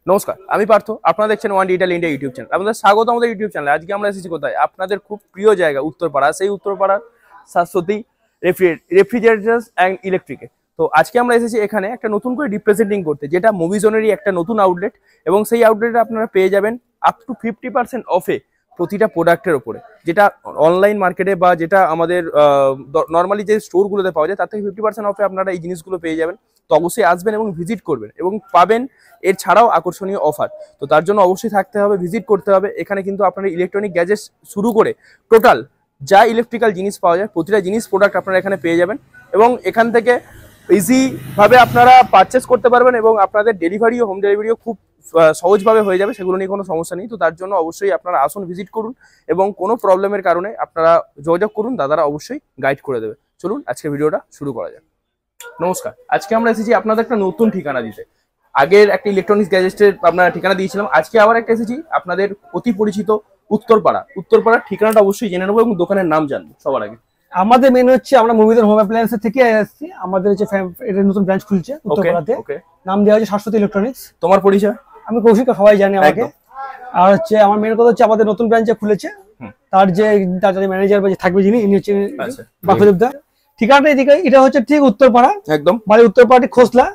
নমস্কার, আমি পার্থ। আপনারা দেখছেন one digital India YouTube channel. আপনাদের স্বাগত আমাদের ইউটিউব চ্যানেলে। আজকে আমরা এসেছি কোথায়? আপনাদের খুব প্রিয় জায়গা উত্তরপাড়া। সেই উত্তরপাড়ার শাশ্বতী রেফ্রিজারেটরস অ্যান্ড ইলেকট্রিকে। তো আজকে আমরা এসেছি এখানে একটা নতুন করে রিপ্রেজেন্টিং করতে, যেটা মুভি জোনেরই একটা নতুন আউটলেট। এবং সেই আউটলেটে আপনারা পেয়ে যাবেন আপ টু 50% অফে প্রতিটা প্রোডাক্টের ওপরে, যেটা অনলাইন মার্কেটে বা যেটা আমাদের নর্মালি যে স্টোরগুলোতে পাওয়া যায় তার থেকে 50% অফে আপনারা এই জিনিসগুলো পেয়ে যাবেন। তো অবশ্যই আসবেন এবং ভিজিট করবেন এবং পাবেন এর ছাড়াও আকর্ষণীয় অফার। তো তার জন্য অবশ্যই থাকতে হবে, ভিজিট করতে হবে। এখানে কিন্তু আপনারা ইলেকট্রনিক গ্যাজেট শুরু করে টোটাল যা ইলেকট্রিক্যাল জিনিস পাওয়া যায় প্রতিটা জিনিস প্রোডাক্ট আপনারা এখানে পেয়ে যাবেন এবং এখান থেকে ইজিভাবে আপনারা পারচেস করতে পারবেন এবং আপনাদের ডেলিভারিও, হোম ডেলিভারিও খুব সহজভাবে হয়ে যাবে। সেগুলো নিয়ে কোনো সমস্যা নেই। তো তার জন্য অবশ্যই আপনারা আসুন, ভিজিট করুন এবং কোনো প্রবলেমের কারণে আপনারা যোগাযোগ করুন, দাদারা অবশ্যই গাইড করে দেবে। চলুন আজকে ভিডিওটা শুরু করা যাক। নমস্কার, আজকে আমরা এসেছি আপনাদের একটা নতুন ঠিকানা দিতে। আগের একটা ইলেকট্রনিক্স গ্যাজেটের আপনারা ঠিকানা দিয়েছিলাম, আজকে আবার একটা এসেছি আপনাদের অতি পরিচিত উত্তরপাড়ার ঠিকানাটা অবশ্যই জেনে নেবো এবং দোকানের নাম জানবো। সবার আগে আমাদের মেন হচ্ছে আমরা মুভিদের হোম অ্যাপ্লায়েন্স থেকে আসছি। আমাদের হচ্ছে এটা নতুন ব্রাঞ্চ খুলছে উত্তরপাড়াতে, নাম দেওয়া হচ্ছে শাশ্বতী ইলেকট্রনিক্স। তোমার পরিচয়? আমি কৌশিক, সবাই জানে আমাকে। আর হচ্ছে আমার মেন কথা হচ্ছে আমাদের নতুন ব্রাঞ্চে খুলেছে, তার যে ম্যানেজার বা থাকবে যিনি, ইনি হচ্ছে বাসুদেব দা। ঠিকানাটা এদিকে, এটা হচ্ছে ঠিক উত্তরপাড়া, একদম বাড়ি উত্তরপাড়া, খোসলা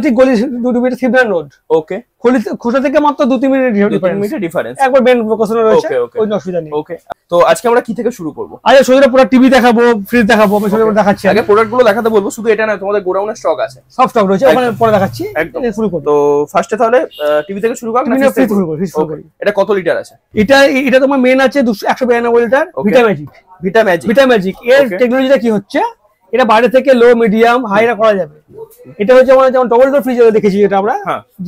ঠিক গলি 2 মিনিট শিবনান রোড। ওকে, খোসলা থেকে মাত্র 2-3 মিনিট ডিফারেন্স। একবার মেন লোকেশনে রয়েছে, ওই অসুবিধা নেই। ওকে, তো আজকে আমরা কি থেকে শুরু করবো? আচ্ছা, সোজা পুরো টিভি দেখাবো, ফ্রিজ দেখাবো, আমি সোজা দেখাচ্ছি। আগে প্রোডাক্টগুলো দেখাতে বলবো, শুধু এটা না, তোমাদের গোডাউনে স্টক আছে, সব স্টক রয়েছে, ওখানে পরে দেখাচ্ছি। একদম শুরু করব। তো ফার্স্টে তাহলে টিভি থেকে শুরু করব না ফ্রিজ থেকে শুরু করি? এটা কত লিটার আছে? এটা তোমার মেন আছে 192 লিটার ভিটা ম্যাজিক। এর টেকনোলজিটা কি হচ্ছে, এটা বাইরে থেকে লো, মিডিয়াম, হাইরা করা যাবে। এটা হচ্ছে আমরা যেমন ডবল ডোর ফ্রিজ দেখেছি, এটা আমরা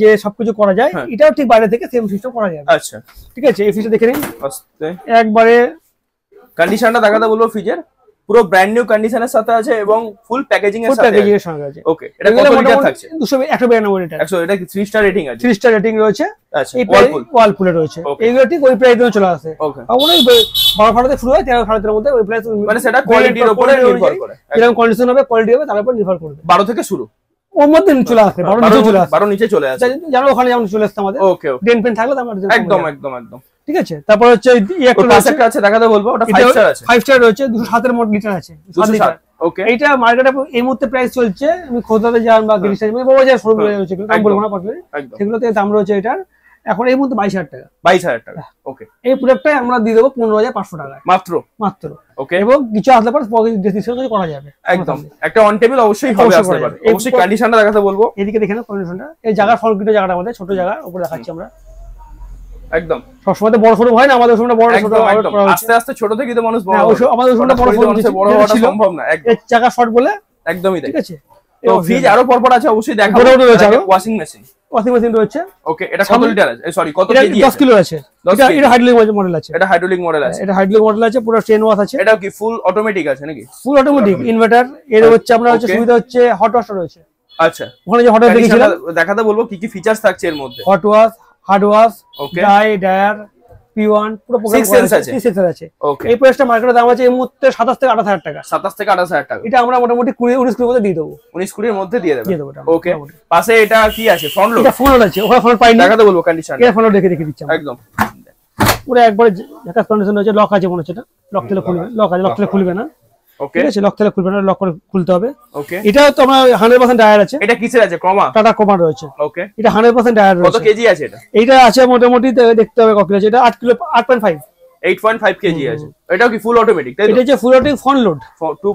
যে সবকিছু করা যায়, এটাও ঠিক বাইরে থেকে সেম সিস্টেম করা যাবে। আচ্ছা, ঠিক আছে। এই ফ্রিজটা দেখে নিন একবারে। কন্ডিশনটা দেখাতে বলবো ফ্রিজের, পুরো ব্র্যান্ড নিউ কন্ডিশনের সাথে আছে এবং ফুল প্যাকেজিং এর সাথে আছে। ওকে, এটা কত লিটার থাকছে? 192 লিটার। 100, এটা কি 3 স্টার রেটিং আছে? 3 স্টার রেটিং রয়েছে। আচ্ছা, ওয়ালপুলে রয়েছে। এইগুলো ঠিক ওই প্রাইসে চলে আসে। ওকে, আমরা 12 শুরু হয় 13-13.5 এর মধ্যে ওই প্রাইস, মানে সেটা কোয়ালিটির উপরে নির্ভর করে, এরকম কন্ডিশন হবে, কোয়ালিটি হবে, তার উপর নির্ভর করবে। 12 থেকে শুরু, ওর মধ্যে চলে আসে, 12 নিচে চলে আসে, জানো ওখানে যেমন চলে আসছে আমাদের। ওকে, ডেন পেন থাকলে আমরা একদম, ঠিক আছে। তারপর হচ্ছে একটা আছে দেখাতে বলবো, ওটা 5 স্টার আছে। 5 স্টার রয়েছে, 207 এর লিটার আছে, 7 লিটার। ওকে, এইটা মার্কেটে এই মুহূর্তে প্রাইস চলছে, আমি খোদাতে যান বা গিরিশাজ মানে বড় বাজার শোরুম রয়েছে, দাম বলবো না পারলে, সেগুলোতে দাম রয়েছে এটার এখন এই মুহূর্তে 22,000 টাকা। 22,000 টাকা। ওকে, এই প্রোডাক্টটা আমরা দিয়ে দেবো 15,500 টাকায় মাত্র। ওকে, এবং কিছু আসলে পর ডিসকাউন্ট করা যাবে। একদম, একটা অন টেবিল অবশ্যই হবে, আসলে পারে। অবশ্যই কন্ডিশনটা দেখাতে বলবো। এদিকে দেখেন কন্ডিশনটা, এই জায়গা ফলকিটো জায়গাটা আমাদের ছোট জায়গা উপরে দেখাচ্ছি আমরা। একদম সবসময় বড় ছোট হয় না, আমাদের শোরুমটা বড় ছোট, আস্তে আস্তে ছোট থেকে তো মানুষ বড়, আমাদের শোরুমটা বড় হওয়া সম্ভব না। এই জায়গা শর্ট বলে একদমই ঠিক আছে। তো ফ্রিজ আরো পরপর আছে, অবশ্যই দেখাবো। ওয়াশিং মেশিন রয়েছে। ওকে, এটা কত লিটার আছে? সরি, কত কেজি? 10 কিলো আছে। এটা হাইড্রোলিক মডেল আছে। এটা হাইড্রোলিক মডেল আছে। এটা হাইড্রোলিক মডেল আছে, পুরো 10 ওয়াট আছে। এটা কি ফুল অটোমেটিক আছে নাকি? Full automatic inverter. এর হচ্ছে আমরা হচ্ছে সুবিধা হচ্ছে হট ওয়াশ রয়েছে। আচ্ছা, ওখানে যে হট ওয়াশ দেখেছিলাম, দেখাতে বলবো কি কি ফিচারস থাকছে এর মধ্যে। Hot wash, hard wash, dryer, P1 পুরো প্রোগ্রাম আছে। এই প্রাইসটা মার্কেটে দাম আছে এই মুহূর্তে 27 থেকে 28,000 টাকা। 27 থেকে 28,000 টাকা। এটা আমরা মোটামুটি 20-19 এর মধ্যে দিয়ে দেবো। 19-20 এর মধ্যে দিয়ে দেবো। ওকে, পাশে এটা কি আছে? Front load. এটা ফ্রন্ট লোড আছে, ওখানে ফ্রন্ট পাইনি, দেখাতে বলবো কন্ডিশন। এটা ফ্রন্ট লোড দেখে দিচ্ছি একদম পুরো একবারে ঢাকা কন্ডিশন আছে। লক আছে মনে হচ্ছে, এটা লক তেলে খুলবে, লক আছে, লক তেলে খুলবে না। ওকে, ঠিক আছে, লক তেলে খুলবে না, লক করে খুলতে হবে। ওকে, এটা তো আমরা 100% ডায়ার আছে। এটা কিসের আছে? ক্রোমা, টাটা ক্রোমা রয়েছে। ওকে, এটা 100% ডায়ার রয়েছে। কত কেজি আছে এটা? এটা আছে মোটামুটি দেখতে হবে কত আছে। এটা 8 কিলো, 8.5 কেজি আছে। এটাও কি ফুল অটোমেটিক? তাই তো, এটা যে full automatic front load,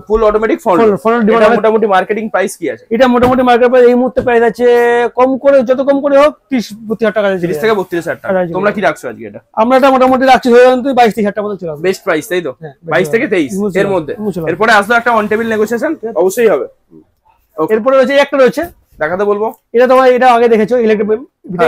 full automatic front load. এটা মোটামুটি মার্কেটিং প্রাইস কি আছে? এটা মোটামুটি মার্কেট প্রাইস এই মুহূর্তে প্রাইস আছে কম করে, যত কম করে হোক 30-32,000 টাকা। 30 থেকে 32,000 টাকা। তোমরা কি রাখছো আজকে? এটা আমরা এটা মোটামুটি রাখছি ধরুন 22-23,000 টাকা মতো চলে আসবে। বেস্ট প্রাইস, তাই তো? 22 থেকে 23 এর মধ্যে। এরপরে আসলে একটা অন টেবিল নেগোসিয়েশন অবশ্যই হবে। এরপরে রয়েছে একটা রয়েছে, দেখাতে বলবো। এটা তোমরা এটা আগে দেখেছো, ইলেকট্রিক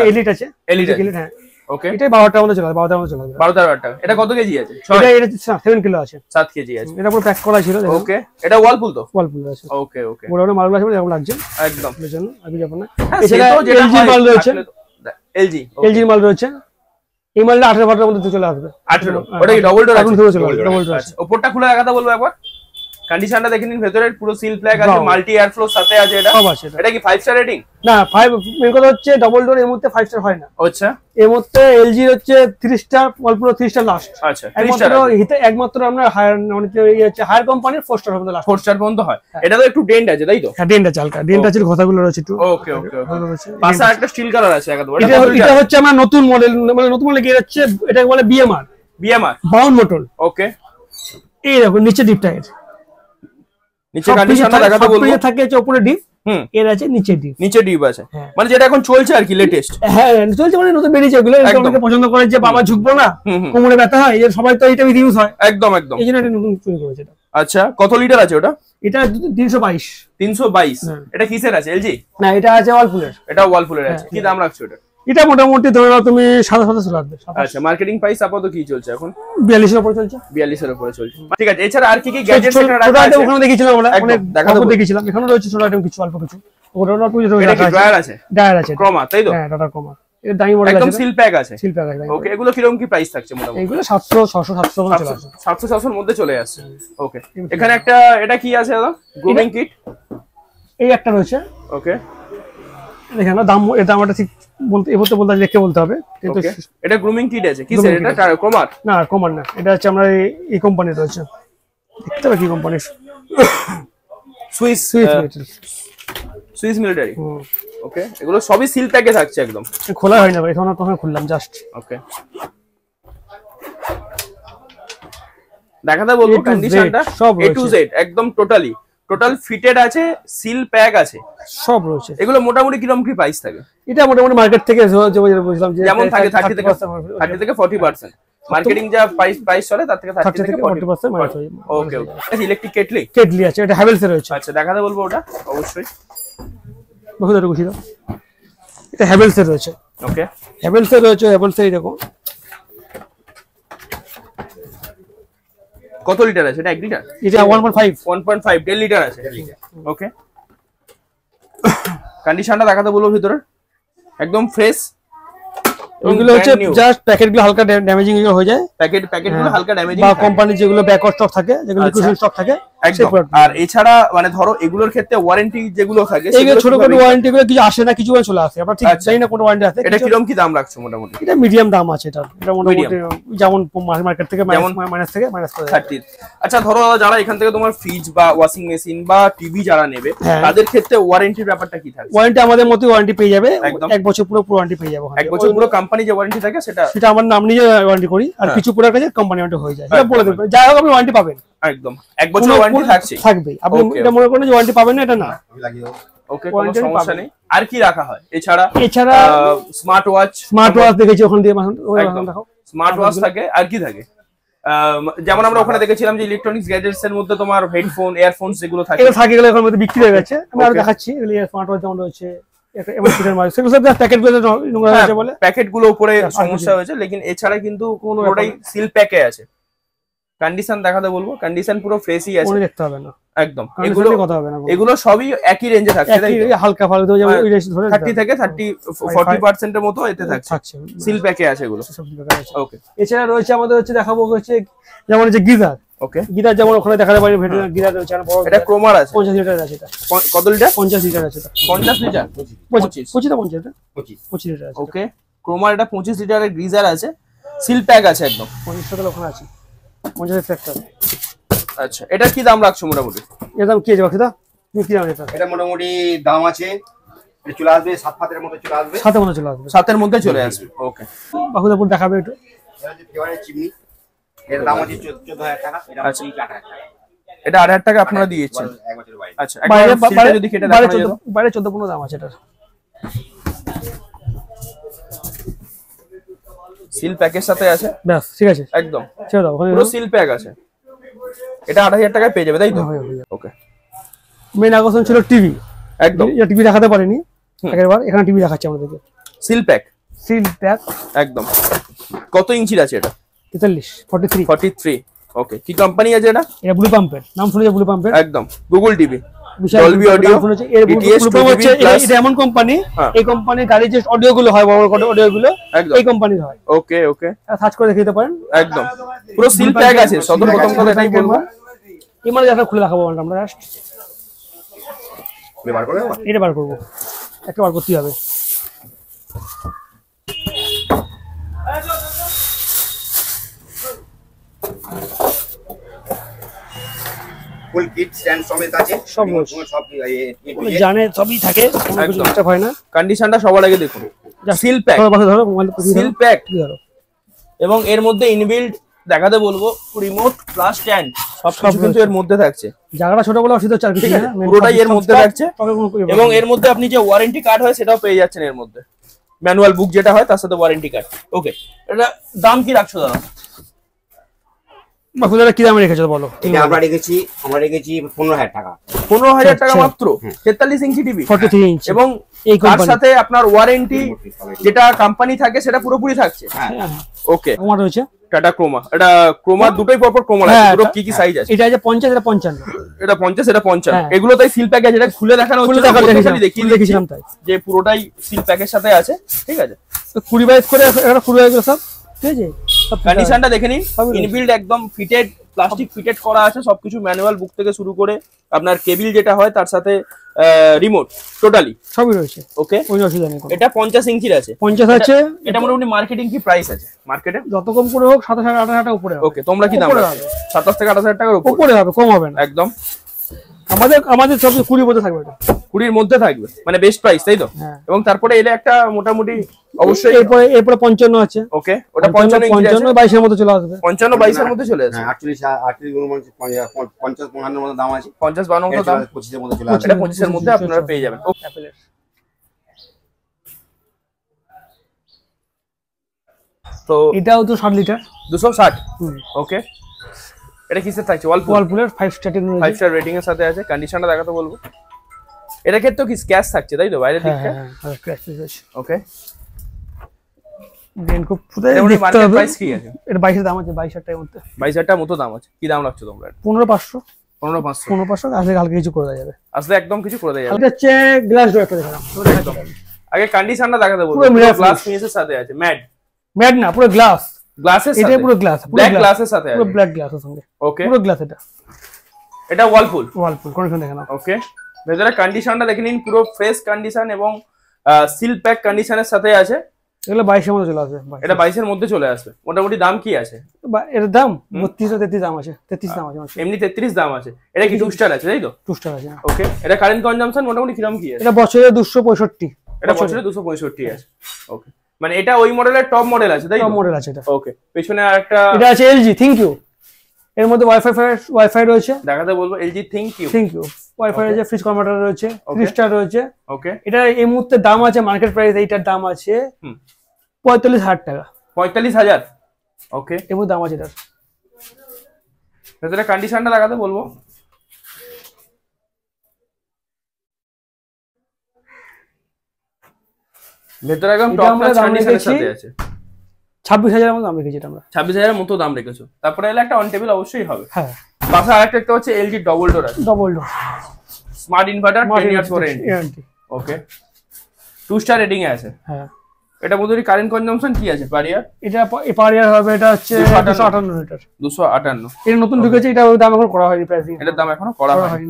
এলিট আছে। এলিট, হ্যাঁ। ওকে, এটা 12 টাকার মধ্যে চলে আসবে, 12 টাকার মধ্যে চলে আসবে। 12,000 টাকা। এটা কত কেজি আছে? এটা 7 কিলো আছে। 7 কেজি আছে। এটা পুরো প্যাক করা ছিল। ওকে, এটা ওয়ালপুল তো? ওয়ালপুল আছে। ওকে, মোটামুটি মালগুলো আছে এরকম লাগছে একদম। বুঝছেন আগে যাবেন না। এছাড়া এলজি মাল রয়েছে, এলজি মাল রয়েছে। এই মালটা 18 টাকার মধ্যে চলে আসবে। 18, ওটা কি ডবল ডোর আছে? ডবল ডোর আছে। উপরটা খুলে দেখাতে বলবো একবার। কন্ডিশনটা দেখে নিন, ভেতরে পুরো সিল প্যাক আছে, মাল্টি এয়ার ফ্লো সাথে আছে। এটা সব আছে। এটা কি 5 স্টার রেটিং? না 5 মেন কথা হচ্ছে ডাবল ডোর এর মধ্যে 5 স্টার হয় না। আচ্ছা, এর মধ্যে এলজি হচ্ছে 3 স্টার, ওয়ালপুল 3 স্টার লাস্ট। আচ্ছা 3 স্টার একমাত্র আমরা হায়ার মানে এই হচ্ছে হায়ার কোম্পানির 4 স্টার পর্যন্ত লাস্ট, 4 স্টার পর্যন্ত হয়। এটা তো একটু ডেন্ট আছে তাই তো? হ্যাঁ ডেন্ট আছে হালকা, ডেন্ট আছে, কথাগুলো রয়েছে একটু। ওকে ওকে ওকে। পাশে একটা স্টিল কালার আছে একদম। এটা হচ্ছে আমরা নতুন মডেল, মানে নতুন মডেল কি হচ্ছে এটাকে বলে বিএমআর বাউন্ড মোটর। ওকে, এই দেখো নিচে ডিপ টায়ার, নিচে কন্ডিশনটা দেখাতে বলবো। থাকে হচ্ছে উপরে ডিপ, এর আছে নিচে ডিপ, নিচে ডিপ আছে, মানে যেটা এখন চলছে আর কি লেটেস্ট। হ্যাঁ চলছে, মানে নতুন বেরিয়েছে এগুলো, অনেকে পছন্দ করে যে বাবা ঝুঁকবো না, কোমরে ব্যথা হয়, এই সবাই তো এটা ইউজ হয়। একদম একদম, এই জন্য এটা নতুন তৈরি করেছে এটা। আচ্ছা কত লিটার আছে ওটা? এটা 322। 322। এটা কিসের আছে? এলজি? না এটা আছে ওয়ালপুলের। এটা ওয়ালপুলের আছে। কি দাম রাখছো এটা? এটা মোটামুটি ধরে নাও তুমি 2700 লাগবে। আচ্ছা, মার্কেটিং প্রাইস আপাতত কি চলছে এখন? 42 এর উপরে চলছে। 42 এর উপরে চলছে, ঠিক আছে। এছাড়া আর কি কি গ্যাজেটস এখানে রাখা আছে? ওখানে দেখেছিলাম আমরা, অনেক দেখাতে দেখেছিলাম, এখানে রয়েছে ছোট আইটেম কিছু, অল্প কিছু। ওটা না পুরো এটা কি ড্রায়ার আছে? ড্রায়ার আছে, ক্রোমা তাই তো? হ্যাঁ টাটা ক্রোমা, এটা দামি মডেল আছে, একদম সিল প্যাক আছে। সিল প্যাক আছে। ওকে, এগুলো কিরকম কি প্রাইস থাকছে মোটামুটি? এগুলো 700 600 700 মধ্যে চলে আসে। 700 600 এর মধ্যে চলে আসছে। ওকে, এখানে একটা এটা কি আছে দাদা? গ্রুমিং কিট এই একটা রয়েছে। ওকে, দেখেন না দাম, এটা আমরা ঠিক বলতে বলতে লিখে বলতে হবে, কিন্তু এটা গ্রুমিং কিট আছে। কি স্যার এটা? ক্রোমার? না ক্রোমার না, এটা হচ্ছে আমরা এই কোম্পানির রয়েছে, দেখতে হবে কি কোম্পানির, সুইস মিলিটারি। ওকে, এগুলো সবই সিল প্যাকে থাকছে একদম, খোলা হয় না এখন, তখন খুললাম জাস্ট। ওকে, দেখাতে বলবো কন্ডিশনটা সব A to Z একদম টোটাল ফিটেড আছে, সিল প্যাক আছে, সব রয়েছে। এগুলো মোটামুটি কিরকম কি প্রাইস থাকে? এটা মোটামুটি মার্কেট থেকে বুঝলাম যে যেমন থাকে 30 থেকে 40%, মার্কেটিং যা প্রাইস চলে তার থেকে 30 থেকে 40% মার্কেট হয়। ওকে ওকে, ইলেকট্রিক কেটলি আছে, এটা হ্যাভেলস এর রয়েছে। আচ্ছা, দেখাতে বলবো ওটা অবশ্যই, বহুত আর খুশি দাও, এটা হ্যাভেলস এর রয়েছে। ওকে, হ্যাভেলস এর রয়েছে, হ্যাভেলস এই দেখো কত লিটার আছে? এটা 1 লিটার? এটা 1.5 1.5 লিটার আছে। ওকে, কন্ডিশনটা দেখাতে বলবো ভিতরে একদম ফ্রেশ। এগুলো হচ্ছে জাস্ট প্যাকেটগুলো হালকা ড্যামেজিং হয়ে যায়, প্যাকেটগুলো হালকা ড্যামেজিং, বা কোম্পানির যেগুলো ব্যাকওয়ার্ড স্টক থাকে, যেগুলো লিকুইড স্টক থাকে একদম। আর এছাড়া মানে ধরো এগুলোর ক্ষেত্রে ওয়ারেন্টি যেগুলো থাকে, এইগুলো ছোটখাটো ওয়ারেন্টি গুলো কিছু আসে না, কিছু চলে আসে, আমরা ঠিক জানি না কোন ওয়ারেন্টি আছে। এটা কিরকম কি দাম রাখছো মোটামুটি? এটা মিডিয়াম দাম আছে, এটা মোটামুটি যেমন মার্কেট থেকে মাইনাস করে 30। আচ্ছা ধরো যারা এখান থেকে তোমার ফ্রিজ বা ওয়াশিং মেশিন বা টিভি যারা নেবে, তাদের ক্ষেত্রে ওয়ারেন্টির ব্যাপারটা কি থাকে? ওয়ারেন্টি আমাদের মতো ওয়ারেন্টি পেয়ে যাবে, 1 বছর পুরো ওয়ারেন্টি পেয়ে যাবে। 1 বছর পুরো কোম্পানি যে ওয়ারেন্টি থাকে সেটা আমার নাম নিয়ে ওয়ারেন্টি করি, আর কিছু প্রোডাক্ট আছে কোম্পানি ওয়ারেন্টি হয়ে যায়, এটা বলে দেব। যাই হোক আপনি ওয়ারেন্টি পাবেন একদম, 1 বছর ওয়ারেন্টি থাকবে। আপনি এটা মনে করেন যে ওয়ারেন্টি পাবেন না, এটা না। ওকে, কোনো সমস্যা নেই। আর কি রাখা হয় এছাড়া? স্মার্ট ওয়াচ দেখেছি ওখান দিয়ে, দেখো স্মার্ট ওয়াচ থাকে। আর কি থাকে? যেমন আমরা ওখানে দেখেছিলাম যে ইলেকট্রনিক্স গ্যাজেটস এর মধ্যে তোমার হেডফোন, ইয়ারফোনস যেগুলো থাকে, এগুলো থাকে, এগুলো এখন মধ্যে বিক্রি হয়ে গেছে। আমি আর দেখাচ্ছি, এগুলো স্মার্ট ওয়াচ যেমন রয়েছে, প্যাকেটগুলো উপরে সমস্যা হয়েছে, লেকিন এছাড়া কিন্তু পুরোটাই সিল প্যাকে আছে। কন্ডিশন দেখাতে বলবো, কন্ডিশন পুরো ফ্রেশই আছে, দেখতে হবে না একদম। এগুলো সবই একই রেঞ্জে থাকছে, হালকা ফালতু 30 থেকে 40% এর মতো এতে থাকছে, সিল প্যাকে আছে এগুলো। ওকে, এছাড়া রয়েছে আমাদের হচ্ছে দেখাবো হচ্ছে যেমন যে গিজার। ওকে, গিজার যেমন ওখানে দেখাতে পারি, গিজার রয়েছে বড়, এটা ক্রোমার আছে, 50 লিটার আছে। এটা কত লিটার? 50 লিটার আছে। 50 লিটার? 25 লিটার আছে। ওকে, ক্রোমার এটা 25 লিটারের গিজার আছে, সিল প্যাক আছে একদম। 50 টাকা ওখানে আছে, 50 ফ্যাক্টর। আচ্ছা, এটা কি দাম রাখছো মোটামুটি? এর দাম কি আছে বাকিটা? তুমি কি দাম এটা? এটা মোটামুটি দাম আছে, এটা চলে আসবে 7 ফাতের মধ্যে চলে আসবে, 7 এর মধ্যে চলে আসবে, 7 এর মধ্যে চলে আসবে। ওকে, বাকিটা দেখাবে একটু। এটা যে ফেভারিট চিমনি, এর দাম আছে 14000 টাকা, এটা আছে 8000 টাকা। এটা 8000 টাকা আপনারা দিয়েছেন 1 বছরের বাইরে। আচ্ছা, বাইরে যদি কেটে দেখা যায় বাইরে 14-15 দাম আছে এটার। সিল প্যাকের সাথে আছে, বাস ঠিক আছে একদম ছেড়ে দাও, পুরো সিল প্যাক আছে। এটা 8000 টাকায় পেয়ে যাবে তাই তো? ওকে, মেন আকর্ষণ ছিল টিভি, একদম। এটা টিভি দেখাতে পারিনি আগেরবার, এখানে টিভি দেখাচ্ছি আমাদেরকে। সিল প্যাক একদম। কত ইঞ্চির আছে এটা? 43 ওকে, কি কোম্পানি আছে এটা? এটা ব্লু পাম্পের, নাম শুনেছে ব্লু পাম্পের, একদম। গুগল টিভি, ডলবি অডিও, এটা এমন কোম্পানি, এই কোম্পানির গাড়ি যে অডিও গুলো হয়, বড় বড় অডিও গুলো এই কোম্পানির হয়। ওকে ওকে, সার্চ করে দেখতে পারেন, একদম পুরো সিল প্যাক আছে। সর্বপ্রথম কথা এটাই বলবো, এই মানে একটা খুলে দেখাবো আমরা জাস্ট বার করে এটা বার করবো, একটা বার করতে হবে। ফুল কিট স্ট্যান্ড সমেত আছে, সব সব জানে সবই থাকে, কোনো কিছু একদম। ডিস্টার্ব হয় না। কন্ডিশনটা সবার আগে দেখুন, সিল প্যাক, ধরো মোবাইল সিল প্যাক, ধরো এবং এর মধ্যে ইনবিল্ড দেখাতে বলবো রিমোট প্লাস স্ট্যান্ড সব কিন্তু এর মধ্যে থাকছে। জায়গাটা ছোট বলে অসুবিধা হচ্ছে আর কিছু ঠিক আছে, না, পুরোটাই এর মধ্যে থাকছে। এবং এর মধ্যে আপনি যে ওয়ারেন্টি কার্ড হয় সেটাও পেয়ে যাচ্ছেন এর মধ্যে, ম্যানুয়াল বুক যেটা হয় তার সাথে ওয়ারেন্টি কার্ড। ওকে, এটা দাম কি রাখছো দাদা? বাকুদারা কি দামে রেখেছো বলো? এটা আমরা রেখেছি 15,000 টাকা। 15,000 টাকা আচ্ছা। মাত্র, 43 ইঞ্চি টিভি 43 ইঞ্চি এবং এই তার কোম্পানি সাথে আপনার ওয়ারেন্টি যেটা কোম্পানি থাকে সেটা পুরোপুরি থাকছে। হ্যাঁ ওকে, আমার রয়েছে টাটা ক্রোমা, এটা ক্রোমা দুটোই পরপর ক্রোমা আছে, দুটো কি কি সাইজ আছে? এটা আছে 50, এটা 55, এটা 50, এটা 55। হ্যাঁ। এগুলো তাই সিল প্যাকেজ, এটা খুলে দেখানো হচ্ছে না, দেখিয়ে দেখেছিলাম তাই যে পুরোটাই সিল প্যাকের সাথে আছে। ঠিক আছে, 20-22 করে এটা 20 গুলো সব ঠিক আছে, সব কন্ডিশনটা দেখে নিন, সবই রয়েছে। ইনবিল্ড একদম ফিটেড, প্লাস্টিক ফিটেড করা আছে সবকিছু, ম্যানুয়াল বুক থেকে শুরু করে আপনার কেবিল যেটা হয় তার সাথে রিমোট টোটালি সবই রয়েছে, ওকে। কোনো অসুবিধা নেই। এটা 50 ইঞ্চির আছে, 50 আছে। এটা মোটামুটি মার্কেটিং কি প্রাইস আছে মার্কেটে? যত কম করে হোক 27,000-28,000 টাকা উপরে হবে। ওকে, তোমরা কি দাম উপরে রাখছো? 27 থেকে 28,000 টাকার উপর উপরে হবে, কম হবে না। একদম। আমাদের সব 20 মধ্যে থাকবে এটা। 20 এর মধ্যে থাকবে, মানে বেস্ট প্রাইস, তাই তো? হ্যাঁ। এবং তারপরে এলে একটা মোটামুটি অবশ্যই এরপরে 55 আছে। ওকে, ওটা 55 ইঞ্চি আছে, 55-22 এর মধ্যে চলে আসবে। 55-22 এর মধ্যে চলে আসে। 48 গুলো 50-55 মতো দাম আছে, 50-52 মতো দাম, 25 এর মধ্যে চলে আসবে। এটা 25 এর মধ্যে আপনারা পেয়ে যাবেন। অ্যাপেলের তো এটাও তো 60 লিটার 260। ওকে, এটা কিসের থাকছে? ওয়ালপুলের 5 স্টার 5 স্টার রেটিং এর সাথে আছে। কন্ডিশনটা দেখাতে বলবো, এটা ক্ষেত্রে কি স্ক্র্যাচ থাকছে তাই তো বাইরের দিকটা? হ্যাঁ ক্র্যাশ আছে। ওকে, দেন খুব পুরো এর দেখতে মার্কেট হবে। প্রাইস কি আছে? এটা 22 এর দাম আছে, 22,000 টাকার মধ্যে, 22,000 টাকার মতো দাম আছে। কি দাম রাখছো তোমরা? 15,500 15,500 15,500 আসলে হালকা কিছু করে দেওয়া যাবে। আসলে একদম কিছু করে দেয়া যাবে। এটা হচ্ছে গ্লাস ডোর একটা দেখালাম, একদম। আগে কন্ডিশনটা দেখাতে বলবো, পুরো mirror গ্লাস finish। ফিনিশের সাথে আছে, ম্যাট ম্যাট না, পুরো গ্লাস, গ্লাসের এটা সাথে, পুরো গ্লাস, ব্ল্যাক গ্লাসের সাথে পুরো আছে। ব্ল্যাক গ্লাসের সঙ্গে ওকে, পুরো গ্লাস। এটা ওয়ালপুল কন্ডিশন দেখে নাও। ওকে, ভেতরে কন্ডিশনটা দেখে নিন, পুরো ফ্রেশ কন্ডিশন এবং সিল প্যাক কন্ডিশনের সাথে আছে। এগুলো 22 এর মধ্যে চলে আসবে। এটা 22 এর মধ্যে চলে আসবে। মোটামুটি দাম কি আছে? এর দাম 32-33 দাম আছে, 33 দাম আছে। এমনি 33 দাম আছে। এটা কি 2 স্টার আছে তাই তো? 2 স্টার আছে। ওকে, এটা কারেন্ট কনজাম্পশন মোটামুটি কিরকম কি আছে? এটা বছরে 265। এটা বছরে 265 আছে। ওকে, মানে এটা ওই মডেলের টপ মডেল আছে তাই তো? টপ মডেল আছে এটা। ওকে, পেছনে আরেকটা এটা আছে LG থিংক ইউ, এর মধ্যে ওয়াইফাই রয়েছে, দেখাতে বলবো, LG থিংক ইউ ওয়াইফাই রয়েছে, ফ্রিজ কনভার্টার রয়েছে, 3 স্টার রয়েছে। ওকে, এটা এই মুহূর্তে দাম আছে মার্কেট প্রাইস, এইটার দাম আছে 45,000 টাকা। 45,000। ওকে, এই মুহূর্তে দাম আছে এটার। ভেতরে কন্ডিশনটা দেখাতে বলবো, ভেতরে একদম এটা টপ আমরা ক্লাস দাম কন্ডিশনের রেখেছি সাথে আছে। 26,000 এর মতো দাম রেখেছি এটা আমরা। 26,000 এর মতো দাম রেখেছো। তারপরে এলে একটা অন টেবিল অবশ্যই হবে। হ্যাঁ, পাশে আরেকটা দেখতে পাচ্ছি LG ডবল ডোর আছে, double door, smart inverter, 10 years warranty. Guarantee. Okay, 2 star rating এ আছে। হ্যাঁ, এটা মধ্যে কারেন্ট কনজাম্পশন কি আছে পার ইয়ার? এটা পার ইয়ার হবে, এটা হচ্ছে 258 লিটার। 258। এটা নতুন ঢুকেছে, এটা দাম এখন করা হয়নি প্রাইসিং। এটার দাম এখনো করা হয়নি,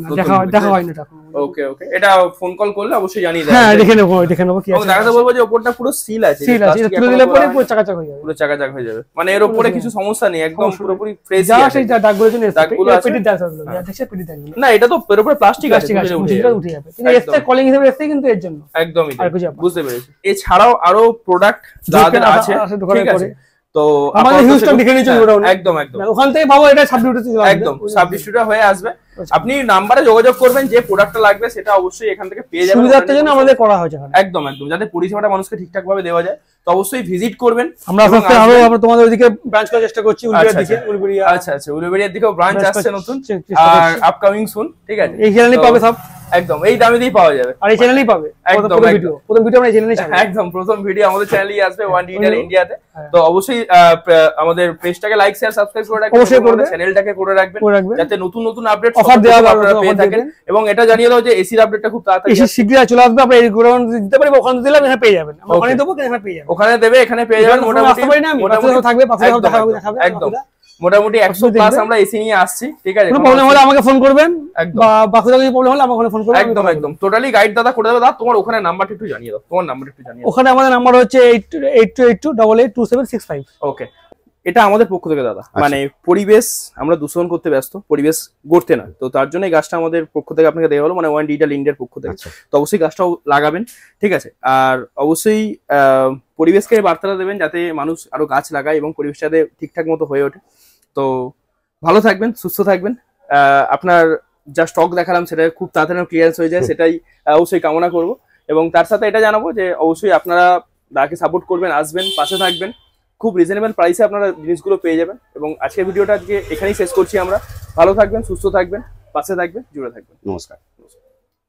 দেখা হয়নি এটা এখন। ওকে ওকে, এটা ফোন কল করলে অবশ্যই জানিয়ে দেবে। হ্যাঁ, দেখে নেবো কি এবং আছে। দেখাতে বলবো যে উপরটা পুরো সিল আছে, সিল আছে, এটা তুলে দিলে পরে পুরো চাকাচাক হয়ে যাবে, পুরো চাকাচাক হয়ে যাবে। মানে এর উপরে কিছু সমস্যা নেই, একদম পুরোপুরি ফ্রেশ যা আছে। সেই দাগগুলো জন্য দাগগুলো আছে। পেটি দাগ আছে, দেখছে পেটি দাগ। না, এটা তো এর উপরে প্লাস্টিক আছে, ঠিক আছে, উঠে সেটা যাবে। উঠে যাবে। কিন্তু এসতে কলিং হিসেবে এসতে কিন্তু এর জন্য একদমই আর তাই। কিছু ব্যাপার। বুঝতে পেরেছি। এছাড়াও আরো প্রোডাক্ট যাদের আছে, ঠিক আছে, তো আমাদের আপাতত হিউস্টন দেখে নিয়ে চলবে হ্যাঁ, ওটা। একদম একদম ওখান থেকে ভাবো এটা সাবডিউটে চলে আসবে, একদম সাবডিস্ট্রিবিউটর হয়ে আসবে। আপনি নাম্বারে যোগাযোগ করবেন, যে প্রোডাক্টটা লাগবে সেটা অবশ্যই এখান থেকে পেয়ে যাবেন। সুবিধার্থের জন্য আমাদের করা হয়েছে এখানে। একদম একদম, যাতে পরিষেবাটা মানুষকে ঠিকঠাক ভাবে দেওয়া যায়, তো অবশ্যই ভিজিট করবেন। আমরা এবং আস্তে আরো আমরা তোমাদের ওইদিকে ব্রাঞ্চ করার চেষ্টা করছি, উলুবেড়িয়ার দিকে। উলুবেড়িয়া, আচ্ছা আচ্ছা, উলুবেড়িয়ার দিকেও ব্রাঞ্চ branch আসছে করছি, নতুন, চেষ্টা আর করছি। আপকামিং সুন, ঠিক আছে। এই চ্যানেলেই তো পাবে সব, একদম এই দামেতেই পাওয়া যাবে, আর এই চ্যানেলেই পাবে একদম, প্রথম একদম। ভিডিও আমরা এই চ্যানেলেই ছাড়বো। একদম প্রথম ভিডিও আমাদের চ্যানেলেই আসবে, ওয়ান ডিজিটাল ইন্ডিয়াতে। হ্যাঁ। তো অবশ্যই আমাদের পেজটাকে লাইক শেয়ার সাবস্ক্রাইব করে রাখবেন, অবশ্যই করবেন। চ্যানেলটাকে করে রাখবেন, করে রাখবেন। যাতে নতুন নতুন আপডেট অফার দেওয়া হবে, আপনারা পেয়ে অফার থাকেন। দেবেন। এবং এটা জানিয়ে দাও যে এসির আপডেটটা খুব তাড়াতাড়ি এসে শীঘ্রই চলে আসবে, আমরা এই গ্রাউন্ড দিতে পারি, ওখানে দিলাম এখানে পেয়ে যাবেন, আমরা ওখানে Okay. দেবো এখানে পেয়ে যাবেন। ওখানে দেবে, এখানে পেয়ে যাবেন। মোটামুটি আসতে পারি না আমি, পাশে থাকবে, পাশে একদম, দেখাবে একদম। মোটামুটি 100 প্লাস দেখবেন। আমরা এসি নিয়ে আসছি, ঠিক আছে? কোনো প্রবলেম হলে আমাকে ফোন করবেন, একদম। বা বাকিদের কিছু প্রবলেম হলে আমাকে ফোন করবেন। একদম একদম টোটালি গাইড দাদা করে দেবে। দাদা তোমার ওখানে নাম্বারটা একটু জানিয়ে দাও, তোমার নাম্বারটা একটু জানিয়ে দাও। ওখানে আমাদের নাম্বার হচ্ছে 8282882765। ওকে, এটা আমাদের পক্ষ থেকে দাদা, মানে পরিবেশ আমরা দূষণ করতে ব্যস্ত, পরিবেশ গড়তে না, তো তার জন্য এই গাছটা আমাদের পক্ষ থেকে আপনাকে দেওয়া হলো, মানে ওয়ান ডিজিটাল ইন্ডিয়ার পক্ষ থেকে। তো অবশ্যই গাছটাও লাগাবেন, ঠিক আছে? আর অবশ্যই পরিবেশকে বার্তাটা দেবেন যাতে মানুষ আরো গাছ লাগায় এবং পরিবেশটা যাতে ঠিকঠাক মতো হয়ে ওঠে। তো ভালো থাকবেন, সুস্থ থাকবেন। আপনার যা স্টক দেখালাম সেটা খুব তাড়াতাড়ি ক্লিয়ারেন্স হয়ে যায়, সেটাই অবশ্যই কামনা করব। এবং তার সাথে এটা জানাবো যে অবশ্যই আপনারা দাদাকে সাপোর্ট করবেন, আসবেন, পাশে থাকবেন। খুব রিজনেবল প্রাইসে আপনারা জিনিসগুলো পেয়ে যাবেন। এবং আজকের ভিডিওটা আজকে এখানেই শেষ করছি আমরা। ভালো থাকবেন, সুস্থ থাকবেন, পাশে থাকবেন, জুড়ে থাকবেন। নমস্কার।